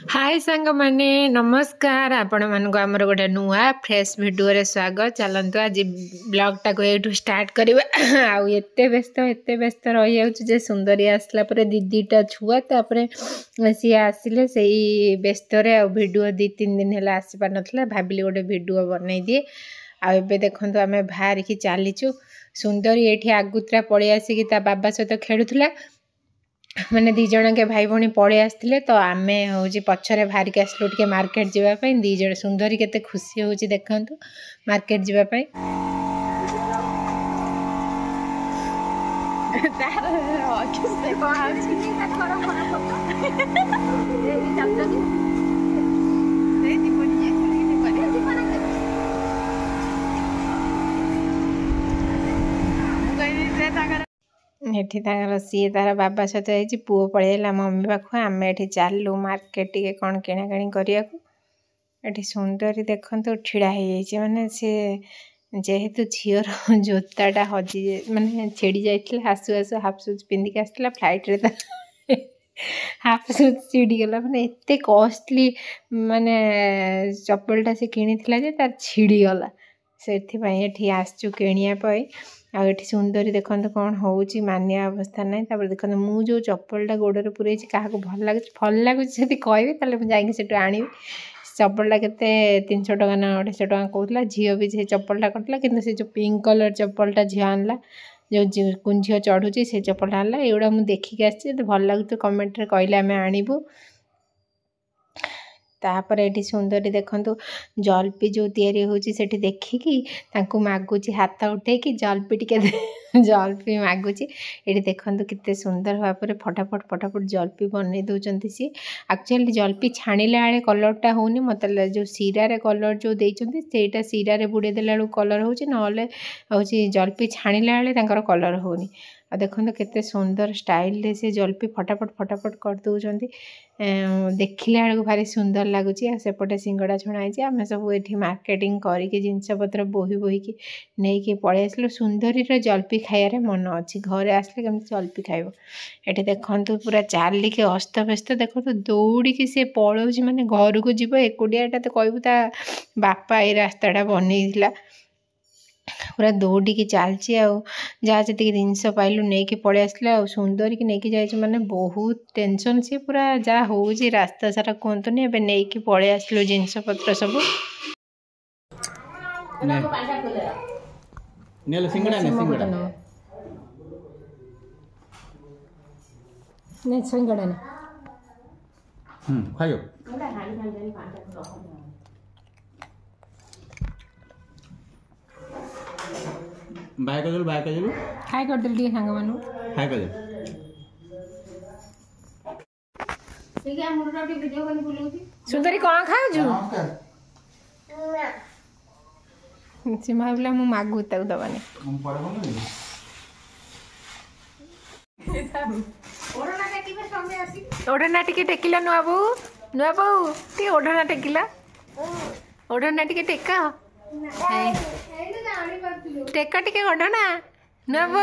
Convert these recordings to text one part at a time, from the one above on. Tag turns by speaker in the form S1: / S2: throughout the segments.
S1: हाय सांग माने नमस्कार आपण मानक आमर गोटे नुआ फ्रेश वीडियो रे स्वागत चलतु आज ब्लॉग टाको एठू स्टार्ट करबा आउ एते व्यस्त रही जाउछ जे सुंदरी आसला परे दीदीटा छुआ तापरे सी आसिले सेई व्यस्त रे आ वीडियो 2-3 दिन हैला आसी पा नथला भाबिली गोटे वीडियो बनई दिए आ एबे देखंतु आमे बाहर की चालीचु सुंदरी एठी आगुत्रा पळी आसी की ता बाबा सहित खेलुथला मैंने दी जन के भाई भौणी पड़े आसते तो आम हूँ पछरे बाहर के आसलु टे मार्केट जावाई दी जन सुंदरी केते खुशी हूँ देखु मार्केट जावाई एठी सी तार बाबा सहित जाइए पुओ पलैला मम्मी पाख आम एठी चलू मार्केट टे कौन किणाकिणी करने सुंदरी देखते छिड़ा हो माने सी जेहेतु झीर जोताटा हजि माने छिड़ी जाइए आसु आसु हाफ सुज पिंधिक आसला फ्लाइट रे हाफ सुज छिड़ीगला माने एते कॉस्टली माने चप्पलटा से किणी तार छिड़ीगला से आसचु किणिया आठी सुंदरी देखते कौन हो मानिया अवस्था ना देखते मुझे जो चप्पलटा गोड़े पूरे क्या भल लगुच कहे जाकि आनी चप्पलटा के 300 टका ना 250 टका कहला झील भी से चप्पलटा करला कि जो पिंक कलर चप्पलटा झील आनला जो कुन झील चढ़ुची से चप्पलटा आनला एगुड़ा मुझे देखिक आसी भल लगे कमेंट रे कहले आम आणबू तापर ये सुंदरी देखु जलपी जो तैयारी होची सेठी देखिकी तांको मागुची हाथ उठे कि जलपी टिके जलपी मागुची ये देखु कितने सुंदर भाव में फटाफट जलपी बनई दौरान सी एक्चुअली जलपी छाणिला बेले कलरटा होनी मत जो सीरा कलर जो देटा सीरा बुड़े देला कलर हो जलपी छाणिला बेले कलर होनी आ देखो केते सुंदर स्टाइल से जलपी फटाफट कर दौरान देखला बेलू भारी सुंदर लगुच सेपटे सिंगड़ा छुणाई आम सब ये मार्केटिंग करके जिनपतर बोही बोहीकी नहीं पलि आसलु सुंदरी जलपी खाइबार मन अच्छी घरे आसले केमती जलपी खाइब ये देखु पूरा चालिक अस्तव्यस्त देखो दौड़ी सी पलाऊँ माने घर को जीव एकुटियाटा तो कहबू ता बापा ये रास्ताटा बनईला पूरा दौड़ी चलची जहाँ जी जिनस पाइलु नहीं पलि आसला सुंदर की नहीं जाए माने बहुत टेंशन सी पूरा जहाँ हो रास्ता सारा कहतुनि एबे नहीं पलि आसलु जिनस पत्र सब
S2: बाय कर दे
S1: हाय कर दे सांग मानु
S2: हाय कर दे
S1: सुंदरी कौन खाऊ सी भावला मु मागू ताकू दबानी ओढ़ना टिके टेकिला नुआ बो टी ओढ़ना टेकिला ओढ़ना टिके टेका टेका टिके ओढ़ना नुआ बो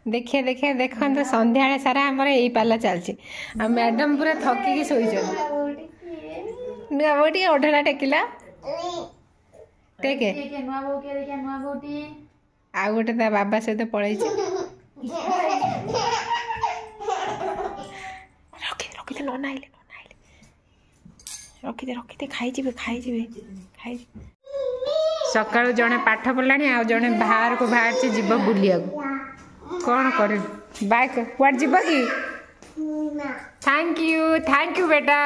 S1: देखिए देखो संध्या सारा आमर यही पाला चलची मैडम पूरा थकिकी शोच नुआ बो टी ओढ़ना टेकिला टेके आ गोटे ता बाबा सहित पलैच रखी न नाइले रखी खाई सका जड़े पाठ पढ़ला आ जड़े बाहर को बाहर से जीव बुलिया कौन कर बाय कुआड जीव कि थैंक यू बेटा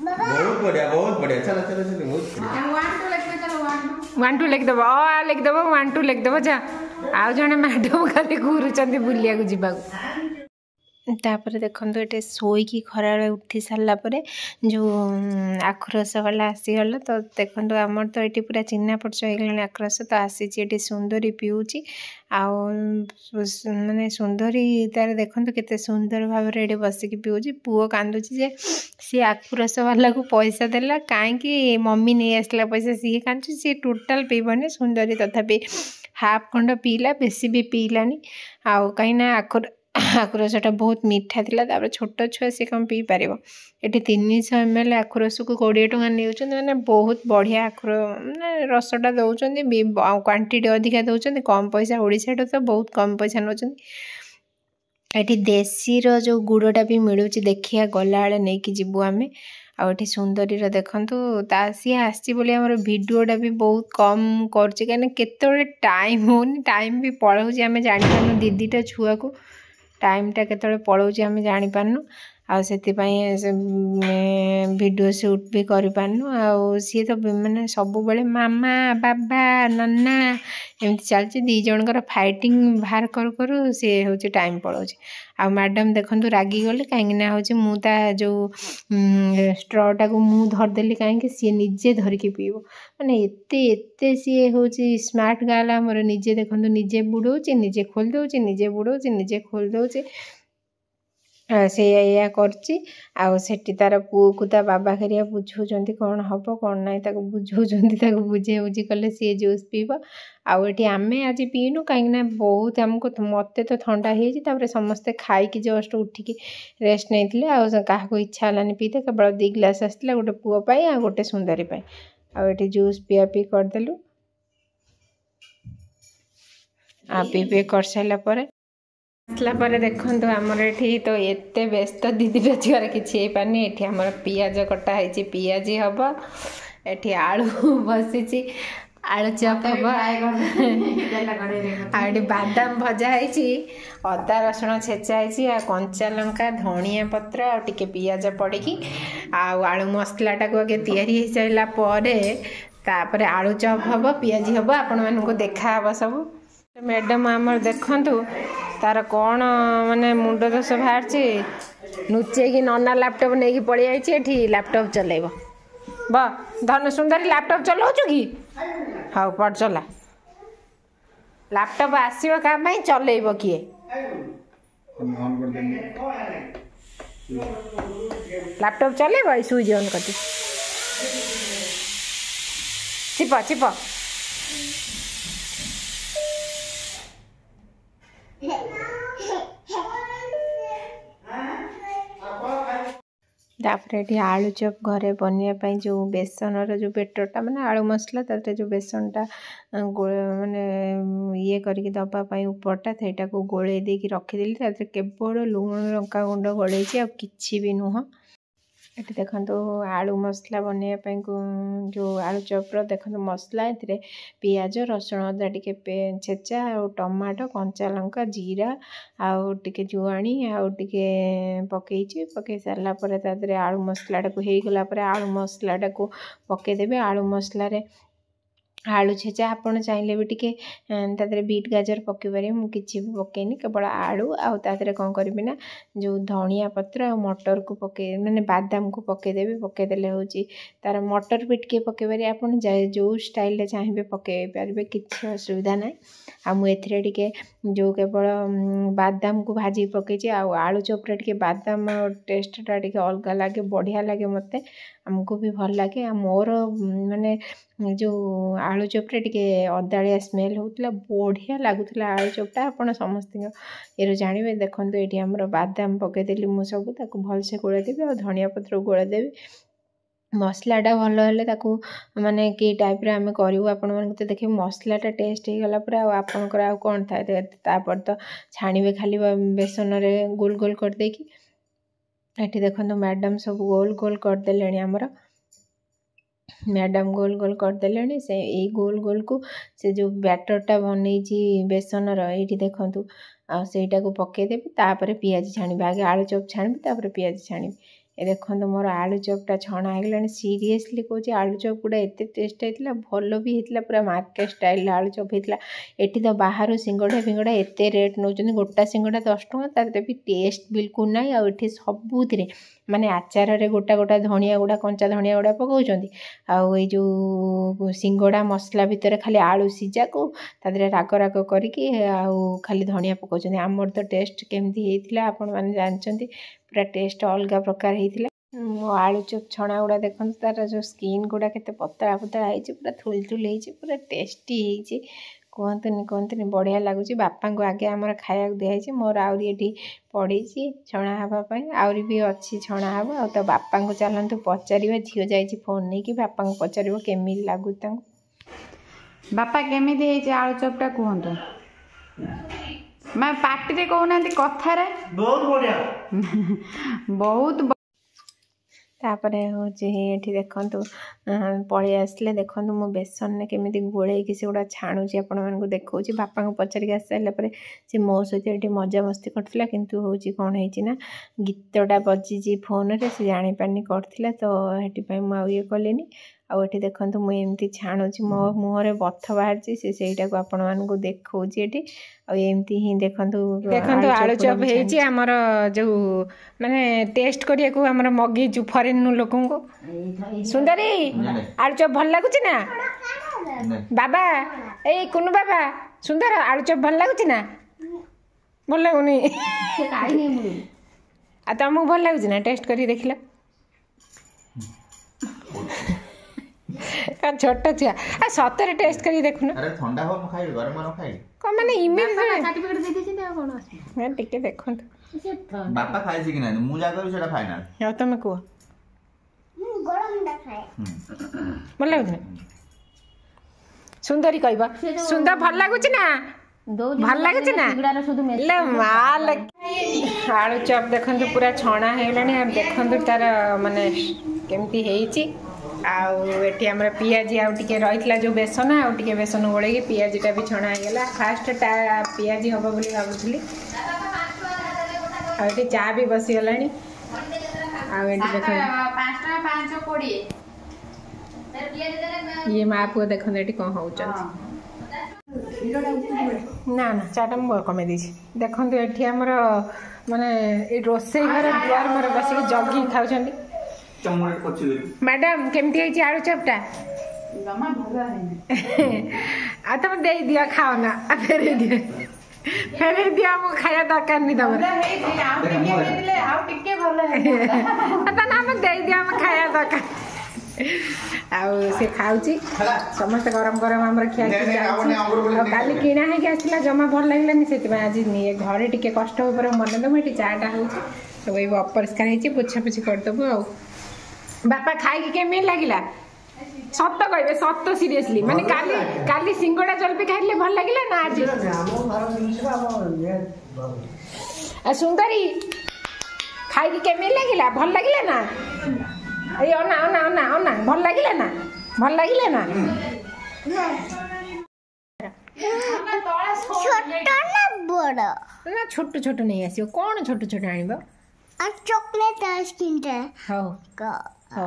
S2: बहुत बढ़िया चलो बहुत
S1: बढ़िया 1 2 लिख दब लिख दब 1 2 लिख दब जा आ जड़े मैडम खाली घूरुचंदी बुलिया को जीवा तापर देखो ये शोईकी खरा उठी सारा जो आखुरस वाला आसीगला तो देखो आमर तो ये पूरा चिन्ह परिचय होगा आखुरस तो आसी सुंदरी पीऊँची माने सुंदरी तार देखो केते सुंदर भाव में ये बसिक पीऊँची पुओ कांदुची जे सी आखुरस वाला को पैसा देला कहीं मम्मी नहीं आसला पैसा सी कांदुची सी टोटाल पीबनी सुंदरी तथापि हाफ खंड पीला बेसी भी पीलानी आउ कहीं आखुर आखु रसटा बहुत मीठा था छोट छुआ सी कम पी पार ये 300 ml आखु रस को 20 टଙ୍କା नहीं मैंने बहुत बढ़िया आखु रसटा दौरान क्वांटिटी अधिका दौरान कम पैसा ओडिशा तो बहुत कम पैसा नौ ये देशी जो गुड़टा भी मिलूँ देखिया गला नहीं कि जीवु आम आठ सुंदरी देखूँ सी आमर भिडटा भी बहुत कम कर टाइम होनी टाइम भी पलाऊँ आम जापार दीदीटा छुआ को टाइमटा केतले पलाऊँ आम जापारनु से वीडियो शूट भी करि पारनु सी तो मैंने सब बेले मामा बाबा नन्ना एमती चलती दी जनकर फाइटिंग बाहर करू करू सी हूँ टाइम पलाऊँ आ मैडम देखु रागी गले कहीं हूँ मुता जो स्ट्रटा को मु धरदेली कहीं सी निजे धरिकी पीब माने एते सी हूँ स्मार्ट गर्ल आमर निजे देखु निजे बुड़ौची निजे खोल दौची निजे बुड़ौची निजे खोल दौची से या करती तार पुओ को ता बाबा करिया बुझाऊँ कौन हम कौन ना बुझाऊँ बुझे बुझी कले सी जूस पीब आठ आम आज पीनु कहीं बहुत आमको मत तो ठंडा हो समस्ते खाई जस्ट उठिकी रेस्ट नहीं क्या इच्छा है पीते केवल 2 ग्लास आसला गोटे पुओपाई आ गोटे सुंदरी आठ जूस पिया पी करदेलु पी कर सारापर आसला देखो आमर ये तो एत व्यस्त दीदी छुआर किसी पानी ये आमर पियाज कटा है पियाजी हम ये आलू बसी आलू चप हम आठ बादाम भजा है अदा रसुण छेचा है कंचा लंका धनिया पत्र आटे पियाज पड़ी आलू मसलाटा को आगे तैयारी हो सारापर आलू चप हम पियाजी हम आपण मानक देखा सब मैडम आमर देखु तार कौन माने मुंड दोष बाहर नुचे कि नना लैपटॉप नहीं पलि आई लैपटॉप चलेब धन सुंदरी लैपटॉप चलाऊँ कि हाँ पढ़ चला लैपटॉप आसो क्या चलेब किए लैपटॉप चलेब स्विच ऑन कर चिप चिप तापर ये आलू चप घरे बनवाई जो बेसन जो बेटरटा माने आलू मसला ताते जो बेसनटा माने ये करके दवापाई उपरटा सेटा को गोले देकी रखीदेली ताते केवल लुण लंका गुंड गोले आ किछि भी नुह ये देखो आलू मसला बनवाई जो आलू चप्र देखो मसला ये पियाज रसुण अदा टे छेचा टमाटो कंचा लंका जीरा आउ टे जुआणी आउ टे पकई सारापर तादे आलू मसलाटा को हो गलापर आलू मसलाटा को पकईदेवे आलू मसलार आलू छेचा आपड़ चाहिए भी टे बीट गाजर पकईपर मुझे भी पकईनी केवल आलू आते कौन करी ना जो धनिया पत्र मटर को पकई मैंने बादाम को पकईदेवी पकईदे हूँ तार मटर भी टे पकईपर आप जो स्टाइल चाहिए पकई पारे किसी असुविधा ना आते जो केवल बादाम को भाजी पकई आलू चोपरे टे बादाम टेस्टा टे अलग लगे बढ़िया लगे मत आमको भी भल लगे मोर माने जो आलू चोपटा टे अदाड़िया स्मेल होता बढ़िया लगुला आलू चोपटा आपड़ समस्त ये जानवे देखो ये आमर बादाम पकईदेली मुझे भलसे गोलदेवी और धनिया पत्र गोलदेवी मसलाटा भल है माने कि टाइप आम करूँ आपण मन तो देखिए मसलाटा टेस्ट हो गला आपणकर आउ कौन थाए तापर तो छाणवे खाली बेसन में गोल गोल करदे ये देखो मैडम सब गोल गोल करदे आमर मैडम गोल गोल करदे से यही गोल गोल को से जो बैटरटा बन बेसन ये देखूँ आईटा को पकईदेवी तापर पियाज छाणी आगे आलू चप छाणी तापर पियाज छाणी ये देखो मोर आलू चपटा छणा होगा सीरियसली कौच आलू चप गुड़ा एत टेस्ट होता भल भी होता पूरा मार्केट स्टाइल आलू चप होता ये तो बाहर सिंगड़ा फिंगड़ा एत रेट नौ गोटा सिंगड़ा 10 टଙ୍କା तार भी टेस्ट बिल्कुल ना आठी सबुत माने आचार रे गोटा गोटा धनिया गुड़ा कंचा धनिया गुड़ा पकाउछंती आउ ये जो सिंगड़ा मसला भितर खाली आलू सीजा को तादरे राग राग करके आउ खाली धनिया पकाउछंती आमर तो टेस्ट केमती हेतिला आपण माने जानछंती पूरा टेस्ट अलग प्रकार हेतिला आलू चप छणा गुड़ा देखते तार जो स्किन गुड़ा केते पतला पतला है पूरा थुल थुल है पूरा टेस्टी है कहतुनि बढ़िया लगुच बापा को आगे आमर खाया दिखाई मोर आहरी ये पड़ी छणा हाँपाई आहरी भी अच्छी छणा हम आ तो बापा को चलतु पचार झील जा फोन नहीं कि बापा को पचार केमी लगुच
S3: बापा केमी आलू चपटा कहतु मैं पार्टी कहना कथार
S2: बहुत बढ़िया
S3: बहुत
S1: तापर हूँ ये देखु पलि आसले देखु मु बेसन केमी गोलैक से गुड़ा छाणुची आपण मानक देखा बापा को पचारिक आस सारापर सी मो सहित ये मजा मस्ती करता किंतु हूँ कौन है गीतटा बजी फोन रे से जापारे करता तो ये मुझे कलिनी आठी देखु मुझे छाणुची मो मुहर बथ बाहर से आपण मानक देखा एमती ही देखु आलू चप होमर जो माने टेस्ट करिया को हमर मगेचु फॉरेन लोक को सुंदरी आलू चप भल लगुच ना बाबा ए कुनु बाबा सुंदर आलू चप भल लगुच ना भल लगुनी आ तुमको भल लगुच ना टेस्ट करी देखिला छोट छुआ सतरे टेस्ट करी देखुन
S2: अरे ठंडा हो खाई गरम गरम खाई
S1: कौन माने इमेज सर्टिफिकेट दे देछिन आ कोन मैं टिके देखुन
S2: बापा खाई छि कि ना मु जा करू सेटा फाइनल
S1: या तमे को
S4: गरम डा खाए
S1: भल लागुछ ना सुंदरी कहबा सुंदर भल लागुछ ना भल लागुछ ना ले माल आलू चप देखंतु पूरा छणा हेलानी आ देखंतु तार माने केमती हेइची आउटी आम पियाजी आउटे रही जो बेसन आउटे बेसन गोल पियाजीटा भी छणा होगा फास्ट पियाजी हम बोली भावुली आउटे चा भी बसीगला ये माँ पुआ देखते ये कौन हो ना ना चाटा मुझे कमे देखते ये आमर माने रोसे घर दुआर मोर बसिक जगी खाऊँ मैडम केमती आलू चपटा आ तुम दे दिया खाओ ना फेरे दिया मो खाया दरकार नहीं तुम दे दिया खाया दरकार खाऊची समस्त गरम गरम आम खिया काली किणा है आसला जमा भल लगलानी से आज नहीं घरे टिके कष्ट हो मन दम ये चाटा हो सब ये अपरिष्कार हो पोछापोछि करदेबू आ बापा खाई केमी लगिला सत कहे सत सीरियसली माने काली काली सिंगड़ा जलपी खाइले भल लगिला ना आज सुंदरी खाई केमी लगिला भल लगिला ना अरे ओना ओना ओना ओना भल लगिला ना
S4: छोटा ना बड़ा
S1: ना छोट छोट नहीं आसियो कौन छोट छोट आनिबो
S4: आ चॉकलेट आइसक्रीम टे
S1: हो
S4: का
S1: हो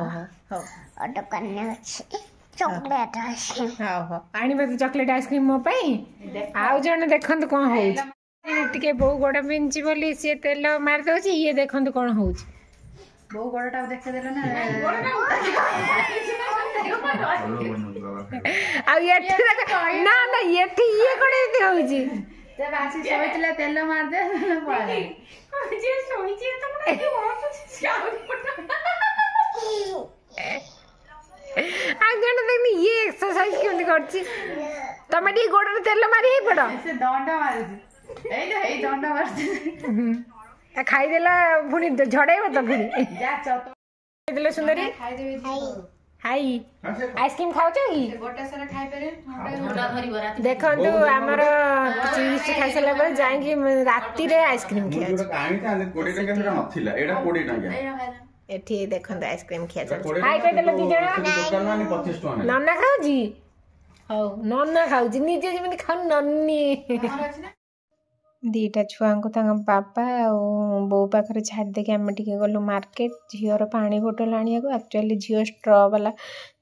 S1: हो
S4: ऑटो करने अच्छे चॉकलेट आइसक्रीम
S1: हो हो आनिबो तो चॉकलेट आइसक्रीम मो पई आउ जण देखंत कोन होउछ टिके बो गोड़ बिंची बोली से तेल मार दोछि ये देखंत कोन होउछ बो गोड़टा देख देला ना आ ये ना ना ये कोड़े दे होउछि जब आसी सोइतला तेल मार दे पळे जे सोइछि त आगे देखनी ये एक्सरसाइज क्यों करछि तमे डी गोड़ तेल मारी ही पड़ो से दंड मारुछि ए दंड मारुछि खाई देला पुनी झड़ेबो तो पुनी जा चतो खाई देले सुंदरी खाई देबे हाई आइसक्रीम खाऊ कि गोटे सारा खाई पारे देखंतु हमर चीज खाई सला पर जाई राती रे आइसक्रीम खिया
S2: काई था 20 टका सेटा नथिला एडा 20 टका
S1: एठी देखंतु आइसक्रीम खिया चल हाई कह देले दी जणा
S2: दुकान माने 25 टका
S1: नन्ना खाऊजी हो नन्ना खाऊजी निजे जेमि खाऊ नन्नी दीटा छुआ को बापा बो पाखे छाड़ देके आम टे गलु मार्केट झीर पानी बोतल आने को एक्चुअली झील स्ट्र वाला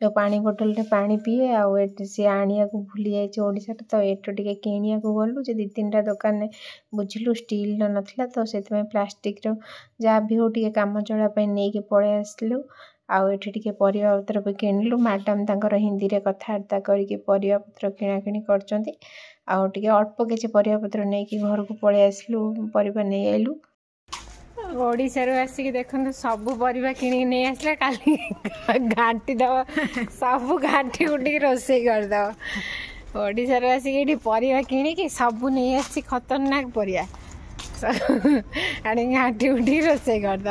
S1: जो पानी बोतल रे पानी पिए सी आनिया को भूली जाइए ओडिशा तो एटू टे किनिया को गलु जे 2-3टा दुकान में बुझिलु स्टील नथिला तो से प्लास्टिक रो जहाँ भी हो टे काम चलापी नहीं कि पलि आसलु आठी टे परिवा पत्र भी किणलु मैडम तांकर हिंदी रे कथबार्ता करके परिवा पत्र किणाकिणी करचंती आउटे अल्प किसी परिवा पत्र नहीं कि घर को पलि आसलु परिवा नहीं आइलु ओडिशा रो आसिक देखंतु सब परिवा किणी नहीं आसला काली घाटी दब सब घाटी गुटी रोसे कर दब ओडिशार आसिक ये परिया किणिकी सबू नहीं आसी खतरनाक परिया आनिक हाटी उठी रोसे करद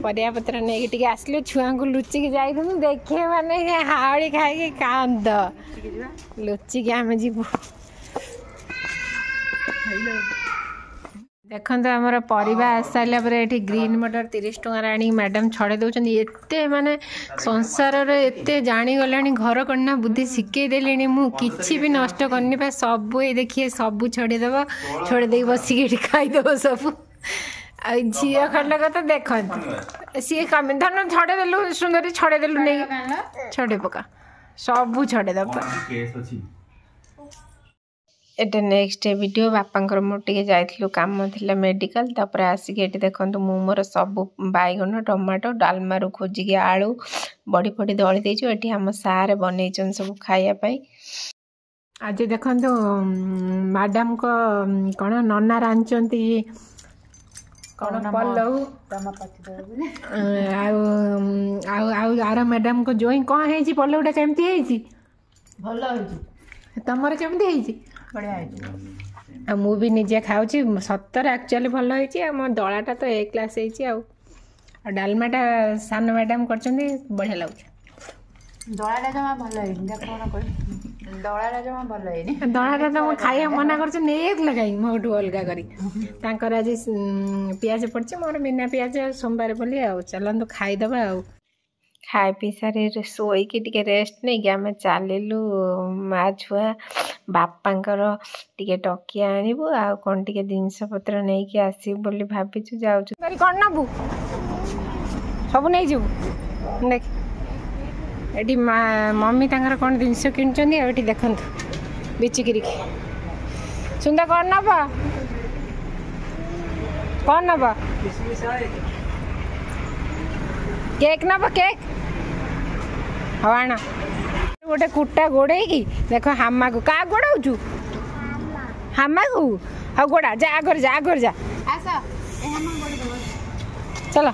S1: परिया पत्र नहीं टी आसलु छुआ को लुचिकी जाइलु देखे माने हावड़ी खाई कांद लुचिकी आम जीवु देखो आमर परिवा आस सारा पर ये ग्रीन मटर 30 टकर आनी मैडम छड़े दौरान एते माने संसार एत जाणीगला घर करना बुद्धि शिखे देली मुझे भी नष्ट करनी पा सब ये देखिए सब छड़ेदेव छड़े बसिक खाईदेव सब झी खंडक तो देखते सी कम धन छड़ेदेलु सुंदरी छड़ेदेलु नहीं छड़े पका सब छड़ेदेव एटा नेक्स्ट वीडियो बापांकर मोटे जाइलु काम थिला मेडिकल तापर आसिक एटी देखंतु मु मोर सब बैगन टमाटो डालमा रु खोजिक आलू बड़ी फड़ी दली देछु एटी हम सारे बनेचन सब खाया पाई आज देखंतु मैडम को कोन नन्ना रांचंती कोन पल्लौ आर मैडम को जोई कोन हेजी पल्लौटा केमती हेजी भलो हेजी तमर केमती हेजी बढ़िया मु भी निजे खाऊची सतर एक्चुअली भल होई मो दलाटा तो ए क्लास होई डालमाटा सान मैडम करछंदी बढ़िया लागछ दलाटा जमा भल होई देखो कोई दलाटा जमा भल होई दलाटा तो खाइया मना करछ नेक लगाई मोटू अलगा करी तांकर आज पियाज पड़छ मोर बिना पियाज सोमवार बोली आ चलंतु खाई दबा आ खाई पी सारे शोईकी टिके रेस्ट नहीं कि आम चलू माँ छुआ बापांकर टिके टकिया आणबू आ कौन टिके जिनस पत्र नहीं कि आसबू बोली भाविचु जाऊछु कौन नबू सब नहीं जीवु देख एटी मम्मी तांकर कौन जिनस किणुचंदी आ एटी देखंतु बिचिकिरी सुंदर कौन नब कौन नब केक नब केक हवाना गोटे कुटा गोड़े की देख हामा को क्या गोड़ाऊ हामा को हाँ गोड़ा जा आगर जा आगर जा चलो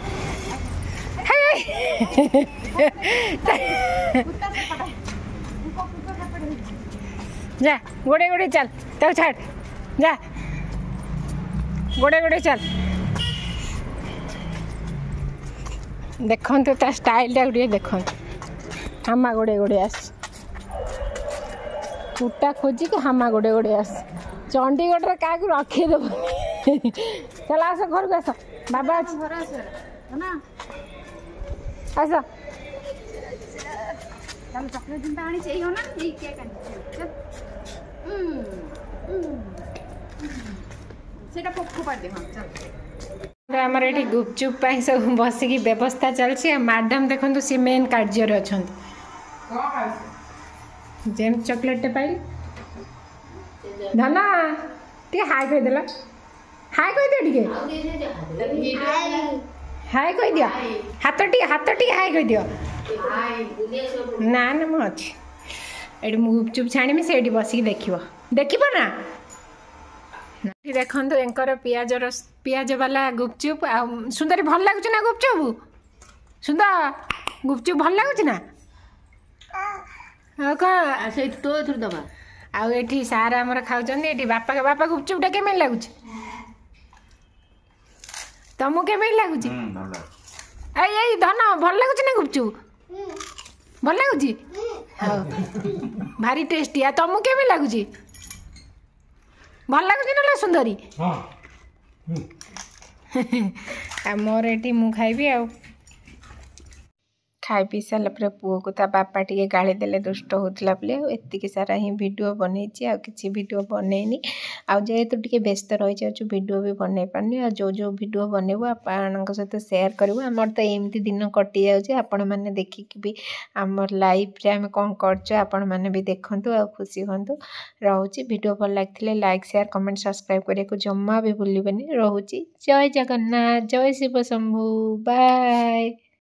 S1: जा गोड़े गोड़े चल तब छाड़ जा गोड़े गोड़े चल देखते ता स्टाइल टा गोटे देखते हामा गोड़े गोड़े आस कुटा खोजिक हामा गोड़े गोड़े आस चंडीगढ़ रे क्या रखीदेव चल आस घर को आस बाबा आस आमर ये गुपचुप सब बसिकी व्यवस्था चलती मैडम देखो सी मेन कार्य अच्छा जेम्स चॉकलेट पाइल धना टे हाय कहीदेल हाय कह दियो टे हाय कह दियो हाथ टी हाय कह दियो ना ना मु अच्छी ये गुपचुप छाणी से बसिक देखो ना देखो एंकर पियाज वाला गुपचुप सुंदरी भल लगुच ना गुपचुप सुंदर गुपचुप भल लगुच ना तो दबा आठी सार आमर खाऊँ बापा बापा गुपचुपटा केमी लगुच तुमको केमी लगुच धन भल लगुच ना गुपचुप भल लगुच हाँ भारी टेस्टी आ तुमको केमी लगुच भल लगुच ना सुंदरी मोर ये मु खाइबी आ खाई पी सारापर पुओ को ता बापा टे गाड़ी देले दुष्ट होता बोले एतिक सारा ही वीडियो बनई आ किसी वीडियो बनईनी आहेतु टे व्यस्त रही जाऊँ वीडियो भी बनई पारनी आ जो वीडियो बनइबू आपण सहित सेयार करूँ आमर तो एमती दिन कटि जाऊँचे आपण मैंने देखिक भी आमर लाइफ रे आम कौन कर मैंने भी देखूँ आ खुशी हूँ रोचे वीडियो भल लगे लाइक शेयर कमेंट सब्सक्राइब करने को जमा भी भूलि रोचे जय जगन्नाथ जय शिव शंभु बाय।